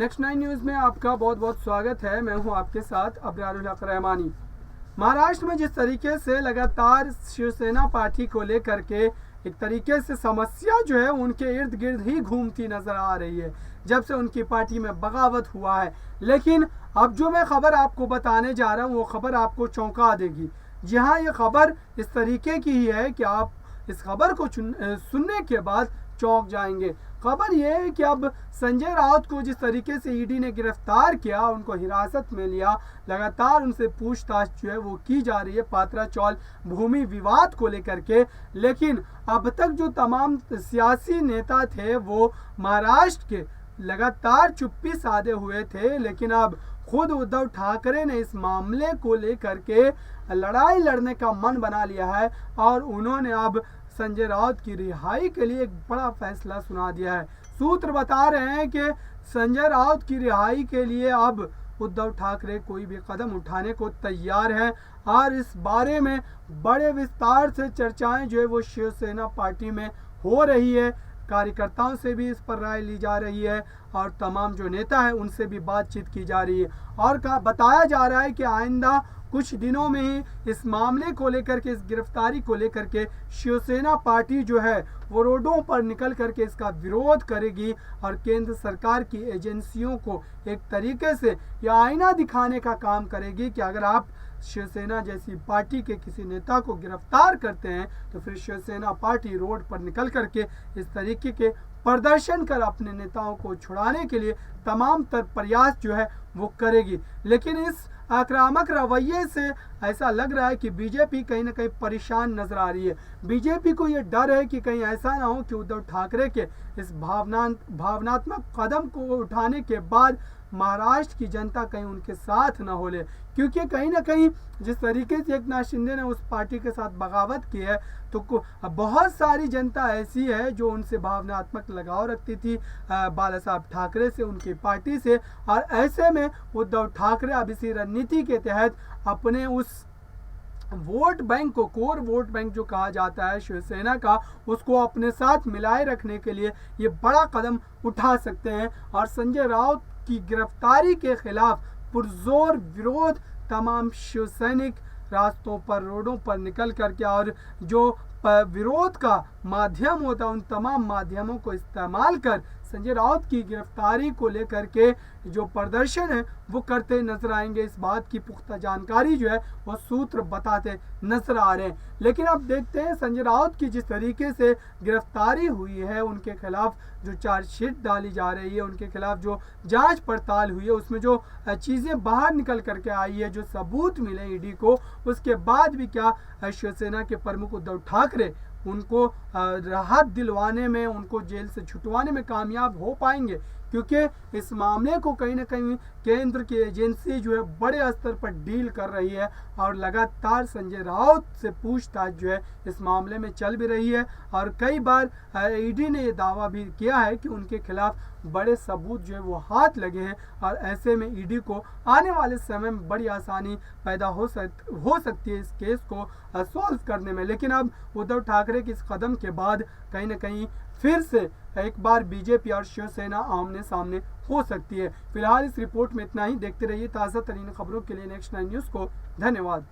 Next 9 news में आपका बहुत बहुत स्वागत है। मैं हूं आपके साथ अब्रारुल हक रहमानी। महाराष्ट्र में जिस तरीके से लगातार शिवसेना पार्टी को लेकर के एक तरीके से समस्या जो है उनके इर्द गिर्द ही घूमती नजर आ रही है जब से उनकी पार्टी में बगावत हुआ है। लेकिन अब जो मैं खबर आपको बताने जा रहा हूँ वो खबर आपको चौंका देगी। जी हाँ, ये खबर इस तरीके की ही है कि आप इस खबर को सुनने के बाद चौंक जाएंगे। खबर यह है कि अब संजय राउत को जिस तरीके से ईडी ने गिरफ्तार किया, उनको हिरासत में लिया, लगातार उनसे पूछताछ जो है वो की जा रही है पात्रा चौल भूमि विवाद को लेकर के। लेकिन अब तक जो तमाम सियासी नेता थे वो महाराष्ट्र के लगातार चुप्पी साधे हुए थे, लेकिन अब खुद उद्धव ठाकरे ने इस मामले को लेकर के लड़ाई लड़ने का मन बना लिया है और उन्होंने अब संजय राउत की रिहाई के लिए एक बड़ा फैसला सुना दिया है। सूत्र बता रहे हैं कि संजय राउत की रिहाई के लिए अब उद्धव ठाकरे कोई भी कदम उठाने को तैयार है और इस बारे में बड़े विस्तार से चर्चाएं जो है वो शिवसेना पार्टी में हो रही है। कार्यकर्ताओं से भी इस पर राय ली जा रही है और तमाम जो नेता है उनसे भी बातचीत की जा रही है और बताया जा रहा है कि आइंदा कुछ दिनों में ही इस मामले को लेकर के, इस गिरफ्तारी को लेकर के शिवसेना पार्टी जो है वो रोडों पर निकल करके इसका विरोध करेगी और केंद्र सरकार की एजेंसियों को एक तरीके से यह आईना दिखाने का काम करेगी कि अगर आप शिवसेना जैसी पार्टी के किसी नेता को गिरफ्तार करते हैं तो फिर शिवसेना पार्टी रोड पर निकल करके इस तरीके के प्रदर्शन कर अपने नेताओं को छुड़ाने के लिए तमाम प्रयास जो है वो करेगी। लेकिन इस आक्रामक रवैये से ऐसा लग रहा है कि बीजेपी कहीं ना कहीं परेशान नजर आ रही है। बीजेपी को यह डर है कि कहीं ऐसा ना हो कि उद्धव ठाकरे के इस भावनात्मक कदम को उठाने के बाद महाराष्ट्र की जनता कहीं उनके साथ न हो ले, क्योंकि कहीं ना कहीं जिस तरीके से एकनाथ शिंदे ने उस पार्टी के साथ बगावत की है तो बहुत सारी जनता ऐसी है जो उनसे भावनात्मक लगाव रखती थी बाला साहब ठाकरे से, उनकी पार्टी से। और ऐसे में उद्धव ठाकरे अब इसी रणनीति के तहत अपने उस वोट बैंक को, कोर वोट बैंक जो कहा जाता है शिवसेना का, उसको अपने साथ मिलाए रखने के लिए ये बड़ा कदम उठा सकते हैं। और संजय राउत की गिरफ्तारी के खिलाफ पुरजोर विरोध तमाम शिवसैनिक रास्तों पर, रोडों पर निकल करके और जो विरोध का माध्यम होता है उन तमाम माध्यमों को इस्तेमाल कर संजय राउत की गिरफ्तारी को लेकर के जो प्रदर्शन है वो करते नजर आएंगे। इस बात की पुख्ता जानकारी जो है वो सूत्र बताते नजर आ रहे हैं। लेकिन अब देखते हैं संजय राउत की जिस तरीके से गिरफ्तारी हुई है, उनके खिलाफ जो चार्जशीट डाली जा रही है, उनके खिलाफ जो जांच पड़ताल हुई है, उसमें जो चीज़ें बाहर निकल करके आई है, जो सबूत मिले ईडी को, उसके बाद भी क्या शिवसेना के प्रमुख उद्धव ठाकरे उनको राहत दिलवाने में, उनको जेल से छुटवाने में कामयाब हो पाएंगे? क्योंकि इस मामले को कहीं ना कहीं केंद्र की एजेंसी जो है बड़े स्तर पर डील कर रही है और लगातार संजय राउत से पूछताछ जो है इस मामले में चल भी रही है। और कई बार ईडी ने यह दावा भी किया है कि उनके खिलाफ बड़े सबूत जो है वो हाथ लगे हैं और ऐसे में ईडी को आने वाले समय में बड़ी आसानी पैदा हो सकती है इस केस को सॉल्व करने में। लेकिन अब उद्धव ठाकरे के इस कदम के बाद कहीं ना कहीं फिर से एक बार बीजेपी और शिवसेना आमने सामने हो सकती है। फिलहाल इस रिपोर्ट में इतना ही। देखते रहिए ताज़ा तरीन खबरों के लिए नेक्स्ट 9 न्यूज़ को। धन्यवाद।